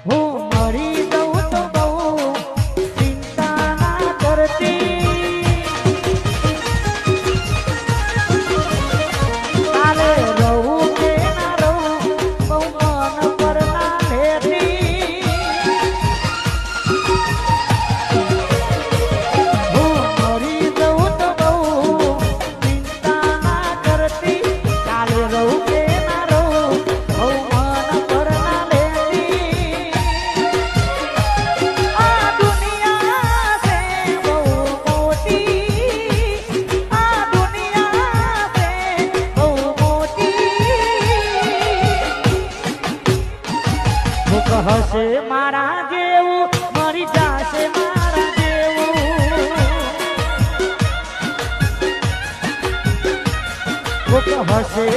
હું મરી જઉં તો બહુ ચિંતા ના કરતી કાલે રહું કે ના રહું બહુ મન પર ના લેતી હું મરી જઉં તો બહુ ચિંતા ના કરતી કાલે રહું કે ના રહું બહુ મન પર ના લેતી આ દુનિયા છે બહુ મોટી આ દુનિયા છે બહુ મોટી ભૂખ હશે મારા જેવું મરી જાશે મારા જેવું ભૂખ હશે